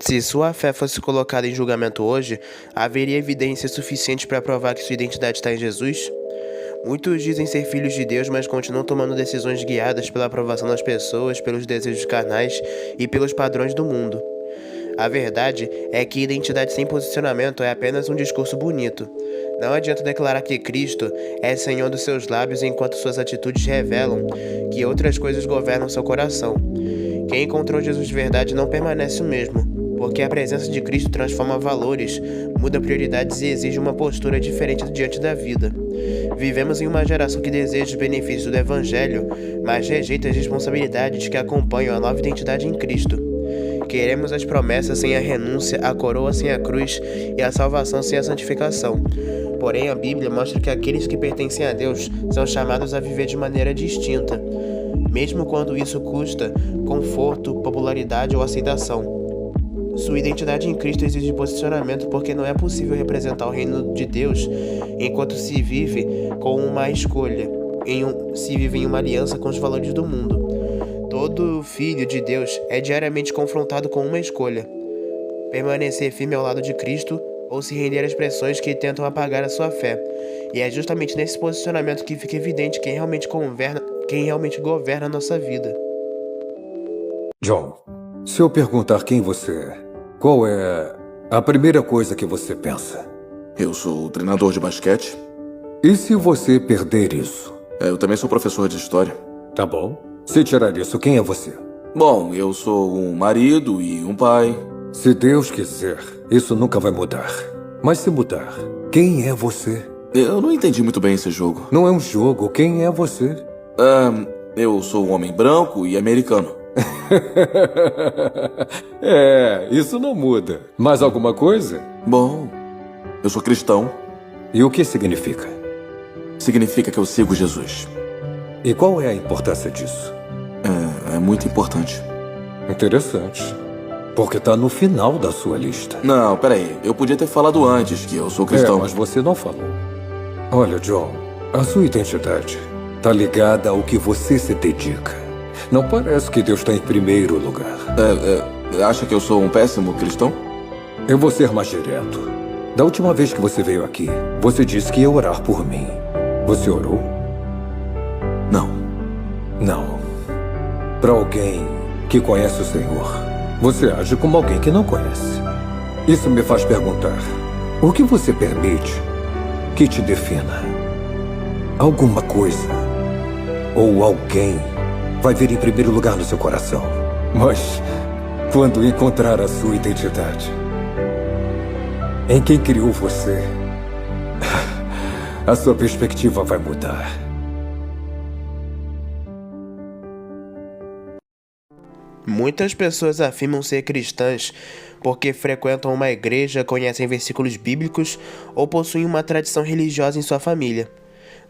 Se sua fé fosse colocada em julgamento hoje, haveria evidência suficiente para provar que sua identidade está em Jesus? Muitos dizem ser filhos de Deus, mas continuam tomando decisões guiadas pela aprovação das pessoas, pelos desejos carnais e pelos padrões do mundo. A verdade é que identidade sem posicionamento é apenas um discurso bonito. Não adianta declarar que Cristo é Senhor dos seus lábios enquanto suas atitudes revelam que outras coisas governam seu coração. Quem encontrou Jesus de verdade não permanece o mesmo, porque a presença de Cristo transforma valores, muda prioridades e exige uma postura diferente diante da vida. Vivemos em uma geração que deseja os benefícios do Evangelho, mas rejeita as responsabilidades que acompanham a nova identidade em Cristo. Queremos as promessas sem a renúncia, a coroa sem a cruz e a salvação sem a santificação. Porém, a Bíblia mostra que aqueles que pertencem a Deus são chamados a viver de maneira distinta, mesmo quando isso custa conforto, popularidade ou aceitação. Sua identidade em Cristo exige posicionamento porque não é possível representar o reino de Deus enquanto se vive com uma escolha, se vive em uma aliança com os valores do mundo. Todo filho de Deus é diariamente confrontado com uma escolha: permanecer firme ao lado de Cristo ou se render às pressões que tentam apagar a sua fé. E é justamente nesse posicionamento que fica evidente quem realmente governa a nossa vida. John, se eu perguntar quem você é, qual é a primeira coisa que você pensa? Eu sou treinador de basquete. E se você perder isso? Eu também sou professor de história. Tá bom. Se tirar isso, quem é você? Bom, eu sou um marido e um pai. Se Deus quiser, isso nunca vai mudar. Mas se mudar, quem é você? Eu não entendi muito bem esse jogo. Não é um jogo, quem é você? Eu sou um homem branco e americano. Isso não muda. Mais alguma coisa? Bom, eu sou cristão. E o que significa? Significa que eu sigo Jesus. E qual é a importância disso? É muito importante. Interessante. Porque tá no final da sua lista. Não, peraí. Eu podia ter falado antes que eu sou cristão. Mas você não falou. Olha, John, a sua identidade tá ligada ao que você se dedica. Não parece que Deus está em primeiro lugar. Acha que eu sou um péssimo cristão? Eu vou ser mais direto. Da última vez que você veio aqui, você disse que ia orar por mim. Você orou? Não. Para alguém que conhece o Senhor, você age como alguém que não conhece. Isso me faz perguntar: o que você permite que te defina? Alguma coisa ou alguém vai vir em primeiro lugar no seu coração. Mas quando encontrar a sua identidade em quem criou você, a sua perspectiva vai mudar. Muitas pessoas afirmam ser cristãs porque frequentam uma igreja, conhecem versículos bíblicos ou possuem uma tradição religiosa em sua família.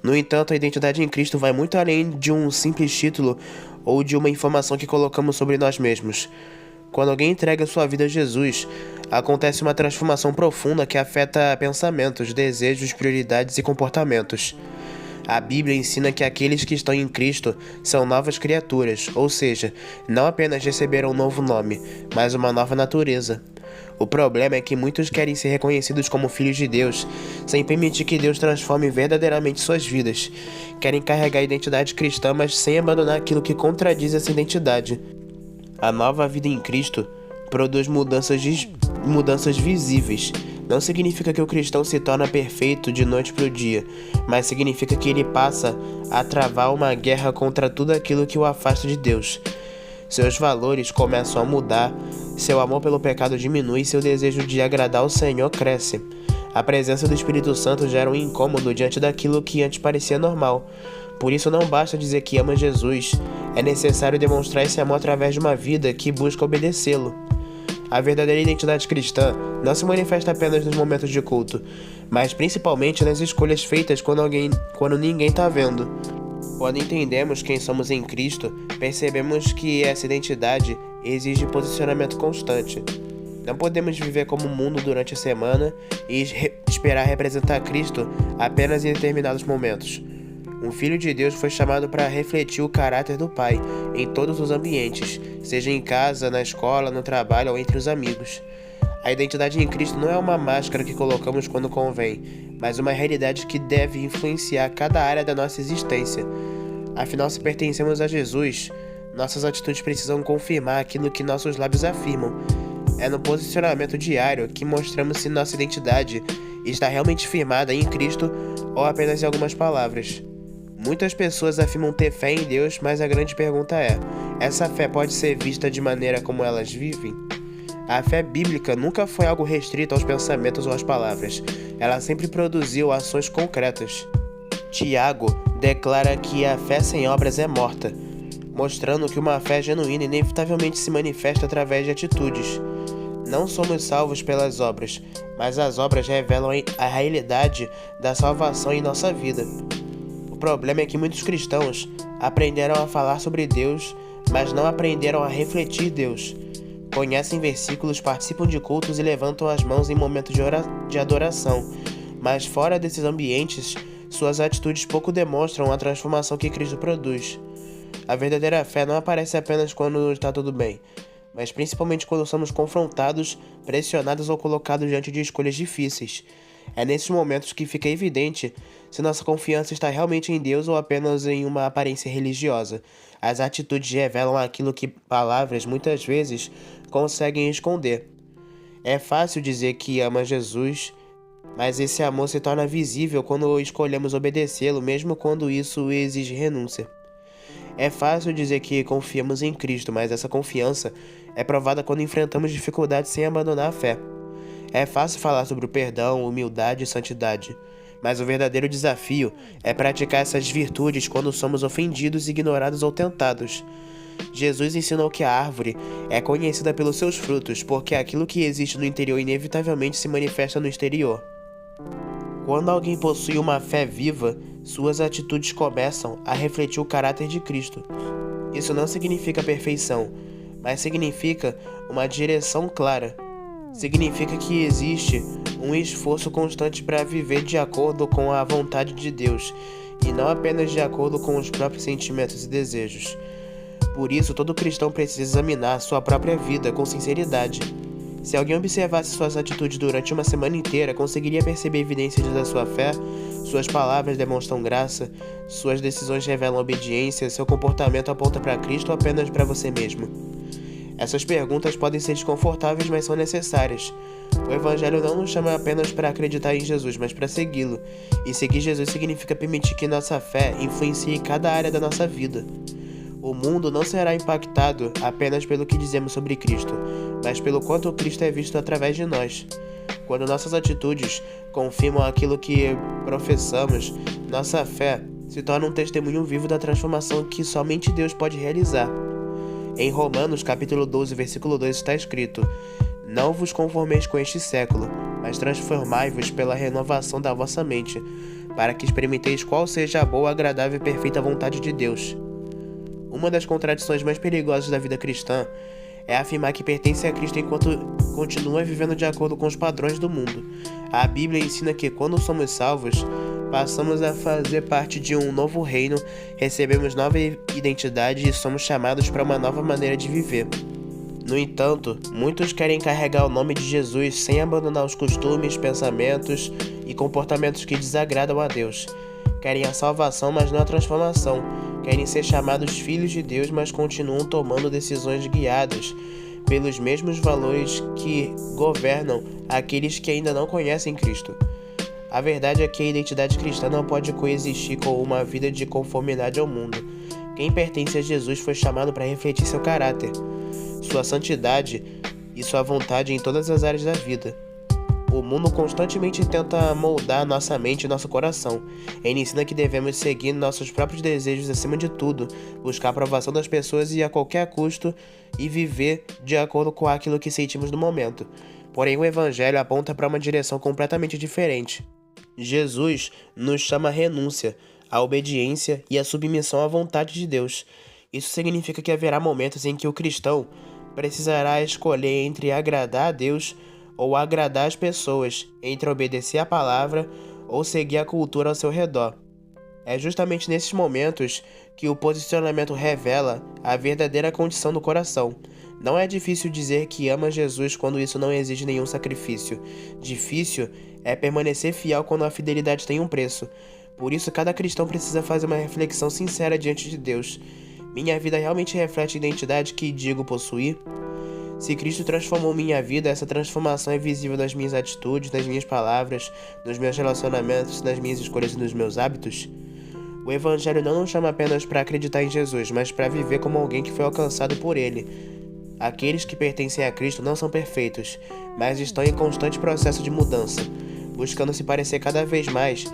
No entanto, a identidade em Cristo vai muito além de um simples título ou de uma informação que colocamos sobre nós mesmos. Quando alguém entrega sua vida a Jesus, acontece uma transformação profunda que afeta pensamentos, desejos, prioridades e comportamentos. A Bíblia ensina que aqueles que estão em Cristo são novas criaturas, ou seja, não apenas receberam um novo nome, mas uma nova natureza. O problema é que muitos querem ser reconhecidos como filhos de Deus, sem permitir que Deus transforme verdadeiramente suas vidas. Querem carregar a identidade cristã, mas sem abandonar aquilo que contradiz essa identidade. A nova vida em Cristo produz mudanças visíveis. Não significa que o cristão se torna perfeito de noite para o dia, mas significa que ele passa a travar uma guerra contra tudo aquilo que o afasta de Deus. Seus valores começam a mudar, seu amor pelo pecado diminui e seu desejo de agradar ao Senhor cresce. A presença do Espírito Santo gera um incômodo diante daquilo que antes parecia normal. Por isso não basta dizer que ama Jesus, é necessário demonstrar esse amor através de uma vida que busca obedecê-lo. A verdadeira identidade cristã não se manifesta apenas nos momentos de culto, mas principalmente nas escolhas feitas quando ninguém está vendo. Quando entendemos quem somos em Cristo, percebemos que essa identidade exige posicionamento constante. Não podemos viver como o mundo durante a semana e esperar representar Cristo apenas em determinados momentos. Um filho de Deus foi chamado para refletir o caráter do Pai em todos os ambientes, seja em casa, na escola, no trabalho ou entre os amigos. A identidade em Cristo não é uma máscara que colocamos quando convém, mas uma realidade que deve influenciar cada área da nossa existência. Afinal, se pertencemos a Jesus, nossas atitudes precisam confirmar aquilo que nossos lábios afirmam. É no posicionamento diário que mostramos se nossa identidade está realmente firmada em Cristo ou apenas em algumas palavras. Muitas pessoas afirmam ter fé em Deus, mas a grande pergunta é: essa fé pode ser vista de maneira como elas vivem? A fé bíblica nunca foi algo restrito aos pensamentos ou às palavras. Ela sempre produziu ações concretas. Tiago declara que a fé sem obras é morta, mostrando que uma fé genuína inevitavelmente se manifesta através de atitudes. Não somos salvos pelas obras, mas as obras revelam a realidade da salvação em nossa vida. O problema é que muitos cristãos aprenderam a falar sobre Deus, mas não aprenderam a refletir Deus. Conhecem versículos, participam de cultos e levantam as mãos em momentos de adoração, mas fora desses ambientes, suas atitudes pouco demonstram a transformação que Cristo produz. A verdadeira fé não aparece apenas quando está tudo bem, mas principalmente quando somos confrontados, pressionados ou colocados diante de escolhas difíceis. É nesses momentos que fica evidente se nossa confiança está realmente em Deus ou apenas em uma aparência religiosa. As atitudes revelam aquilo que palavras muitas vezes conseguem esconder. É fácil dizer que ama Jesus, mas esse amor se torna visível quando escolhemos obedecê-lo, mesmo quando isso exige renúncia. É fácil dizer que confiamos em Cristo, mas essa confiança é provada quando enfrentamos dificuldades sem abandonar a fé. É fácil falar sobre o perdão, humildade e santidade, mas o verdadeiro desafio é praticar essas virtudes quando somos ofendidos, ignorados ou tentados. Jesus ensinou que a árvore é conhecida pelos seus frutos, porque aquilo que existe no interior inevitavelmente se manifesta no exterior. Quando alguém possui uma fé viva, suas atitudes começam a refletir o caráter de Cristo. Isso não significa perfeição, mas significa uma direção clara. Significa que existe um esforço constante para viver de acordo com a vontade de Deus, e não apenas de acordo com os próprios sentimentos e desejos. Por isso, todo cristão precisa examinar sua própria vida com sinceridade. Se alguém observasse suas atitudes durante uma semana inteira, conseguiria perceber evidências da sua fé. Suas palavras demonstram graça, suas decisões revelam obediência, seu comportamento aponta para Cristo ou apenas para você mesmo. Essas perguntas podem ser desconfortáveis, mas são necessárias. O Evangelho não nos chama apenas para acreditar em Jesus, mas para segui-lo. E seguir Jesus significa permitir que nossa fé influencie cada área da nossa vida. O mundo não será impactado apenas pelo que dizemos sobre Cristo, mas pelo quanto Cristo é visto através de nós. Quando nossas atitudes confirmam aquilo que professamos, nossa fé se torna um testemunho vivo da transformação que somente Deus pode realizar. Em Romanos, capítulo 12, versículo 2 está escrito: "Não vos conformeis com este século, mas transformai-vos pela renovação da vossa mente, para que experimenteis qual seja a boa, agradável e perfeita vontade de Deus." Uma das contradições mais perigosas da vida cristã é afirmar que pertence a Cristo enquanto continua vivendo de acordo com os padrões do mundo. A Bíblia ensina que quando somos salvos, passamos a fazer parte de um novo reino, recebemos nova identidade e somos chamados para uma nova maneira de viver. No entanto, muitos querem carregar o nome de Jesus sem abandonar os costumes, pensamentos e comportamentos que desagradam a Deus. Querem a salvação, mas não a transformação. Querem ser chamados filhos de Deus, mas continuam tomando decisões guiadas pelos mesmos valores que governam aqueles que ainda não conhecem Cristo. A verdade é que a identidade cristã não pode coexistir com uma vida de conformidade ao mundo. Quem pertence a Jesus foi chamado para refletir seu caráter, sua santidade e sua vontade em todas as áreas da vida. O mundo constantemente tenta moldar nossa mente e nosso coração. Ele ensina que devemos seguir nossos próprios desejos acima de tudo, buscar a aprovação das pessoas e a qualquer custo, e viver de acordo com aquilo que sentimos no momento. Porém, o Evangelho aponta para uma direção completamente diferente. Jesus nos chama à renúncia, à obediência e à submissão à vontade de Deus. Isso significa que haverá momentos em que o cristão precisará escolher entre agradar a Deus ou agradar as pessoas, entre obedecer à palavra ou seguir a cultura ao seu redor. É justamente nesses momentos que o posicionamento revela a verdadeira condição do coração. Não é difícil dizer que ama Jesus quando isso não exige nenhum sacrifício. Difícil é permanecer fiel quando a fidelidade tem um preço. Por isso, cada cristão precisa fazer uma reflexão sincera diante de Deus. Minha vida realmente reflete a identidade que digo possuir? Se Cristo transformou minha vida, essa transformação é visível nas minhas atitudes, nas minhas palavras, nos meus relacionamentos, nas minhas escolhas e nos meus hábitos? O Evangelho não nos chama apenas para acreditar em Jesus, mas para viver como alguém que foi alcançado por Ele. Aqueles que pertencem a Cristo não são perfeitos, mas estão em constante processo de mudança, buscando se parecer cada vez mais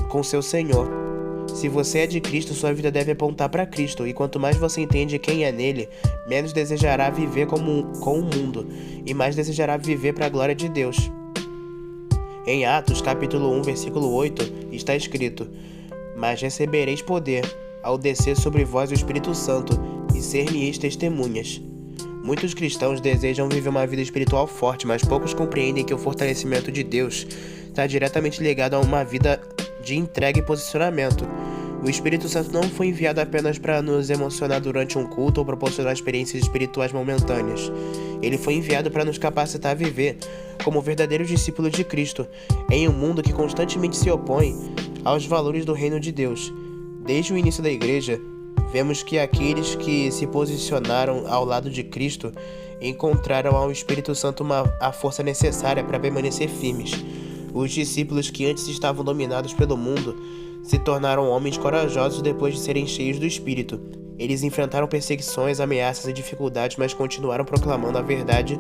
com seu Senhor. Se você é de Cristo, sua vida deve apontar para Cristo, e quanto mais você entende quem é nele, menos desejará viver com o mundo, e mais desejará viver para a glória de Deus. Em Atos, capítulo 1, versículo 8, está escrito: "Mas recebereis poder, ao descer sobre vós o Espírito Santo, e ser-me-eis testemunhas." Muitos cristãos desejam viver uma vida espiritual forte, mas poucos compreendem que o fortalecimento de Deus está diretamente ligado a uma vida de entrega e posicionamento. O Espírito Santo não foi enviado apenas para nos emocionar durante um culto ou proporcionar experiências espirituais momentâneas. Ele foi enviado para nos capacitar a viver como verdadeiros discípulos de Cristo, em um mundo que constantemente se opõe aos valores do reino de Deus. Desde o início da igreja, vemos que aqueles que se posicionaram ao lado de Cristo encontraram ao Espírito Santo a força necessária para permanecer firmes. Os discípulos que antes estavam dominados pelo mundo se tornaram homens corajosos depois de serem cheios do Espírito. Eles enfrentaram perseguições, ameaças e dificuldades, mas continuaram proclamando a verdade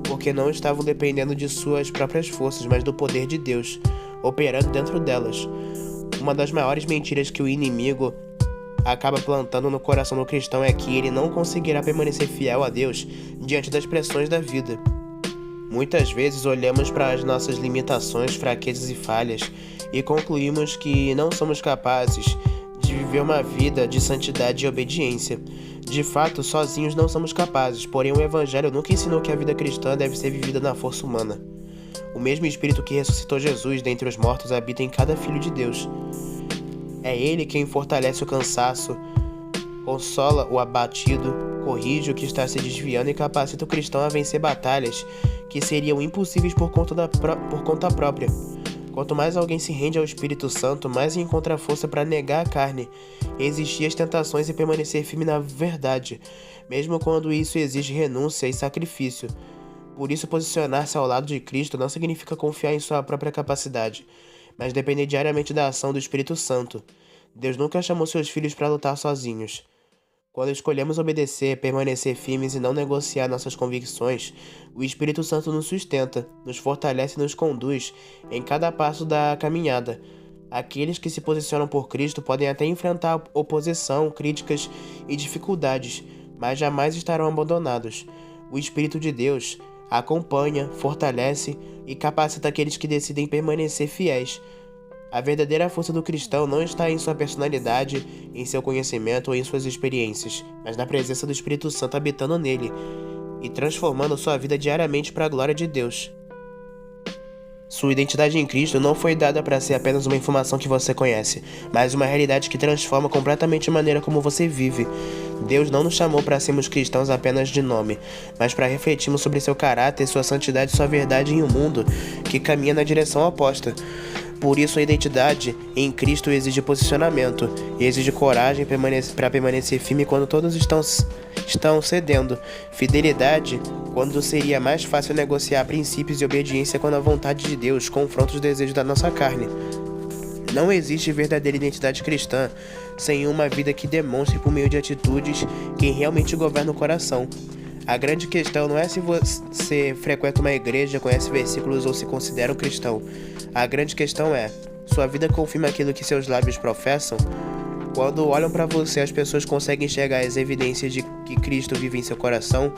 porque não estavam dependendo de suas próprias forças, mas do poder de Deus, operando dentro delas. Uma das maiores mentiras que o inimigo acaba plantando no coração do cristão é que ele não conseguirá permanecer fiel a Deus diante das pressões da vida. Muitas vezes olhamos para as nossas limitações, fraquezas e falhas e concluímos que não somos capazes de viver uma vida de santidade e obediência. De fato, sozinhos não somos capazes, porém o Evangelho nunca ensinou que a vida cristã deve ser vivida na força humana. O mesmo Espírito que ressuscitou Jesus dentre os mortos habita em cada filho de Deus. É Ele quem fortalece o cansaço, consola o abatido, corrige o que está se desviando e capacita o cristão a vencer batalhas que seriam impossíveis por conta própria. Quanto mais alguém se rende ao Espírito Santo, mais encontra força para negar a carne, resistir às tentações e permanecer firme na verdade, mesmo quando isso exige renúncia e sacrifício. Por isso, posicionar-se ao lado de Cristo não significa confiar em sua própria capacidade, mas depender diariamente da ação do Espírito Santo. Deus nunca chamou seus filhos para lutar sozinhos. Quando escolhemos obedecer, permanecer firmes e não negociar nossas convicções, o Espírito Santo nos sustenta, nos fortalece e nos conduz em cada passo da caminhada. Aqueles que se posicionam por Cristo podem até enfrentar oposição, críticas e dificuldades, mas jamais estarão abandonados. O Espírito de Deus acompanha, fortalece e capacita aqueles que decidem permanecer fiéis. A verdadeira força do cristão não está em sua personalidade, em seu conhecimento ou em suas experiências, mas na presença do Espírito Santo habitando nele e transformando sua vida diariamente para a glória de Deus. Sua identidade em Cristo não foi dada para ser apenas uma informação que você conhece, mas uma realidade que transforma completamente a maneira como você vive. Deus não nos chamou para sermos cristãos apenas de nome, mas para refletirmos sobre seu caráter, sua santidade e sua verdade em um mundo que caminha na direção oposta. Por isso, a identidade em Cristo exige posicionamento e exige coragem para permanecer firme quando todos estão cedendo. Fidelidade quando seria mais fácil negociar princípios e obediência quando a vontade de Deus confronta os desejos da nossa carne. Não existe verdadeira identidade cristã sem uma vida que demonstre por meio de atitudes quem realmente governa o coração. A grande questão não é se você frequenta uma igreja, conhece versículos ou se considera um cristão. A grande questão é, sua vida confirma aquilo que seus lábios professam? Quando olham para você, as pessoas conseguem enxergar as evidências de que Cristo vive em seu coração?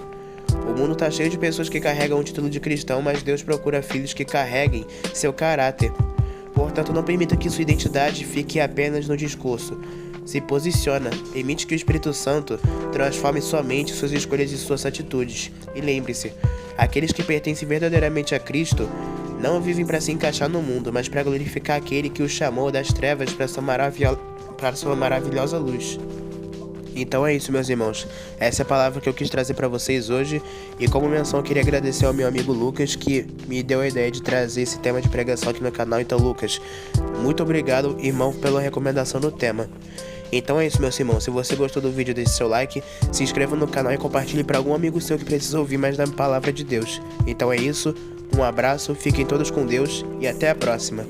O mundo está cheio de pessoas que carregam o título de cristão, mas Deus procura filhos que carreguem seu caráter. Portanto, não permita que sua identidade fique apenas no discurso. Se posiciona, permite que o Espírito Santo transforme sua mente, suas escolhas e suas atitudes. E lembre-se, aqueles que pertencem verdadeiramente a Cristo não vivem para se encaixar no mundo, mas para glorificar aquele que os chamou das trevas para sua maravilhosa luz. Então é isso, meus irmãos. Essa é a palavra que eu quis trazer para vocês hoje. E como menção, eu queria agradecer ao meu amigo Lucas, que me deu a ideia de trazer esse tema de pregação aqui no canal. Então, Lucas, muito obrigado, irmão, pela recomendação do tema. Então é isso, meus irmãos. Se você gostou do vídeo, deixe seu like, se inscreva no canal e compartilhe para algum amigo seu que precisa ouvir mais da palavra de Deus. Então é isso, um abraço, fiquem todos com Deus e até a próxima.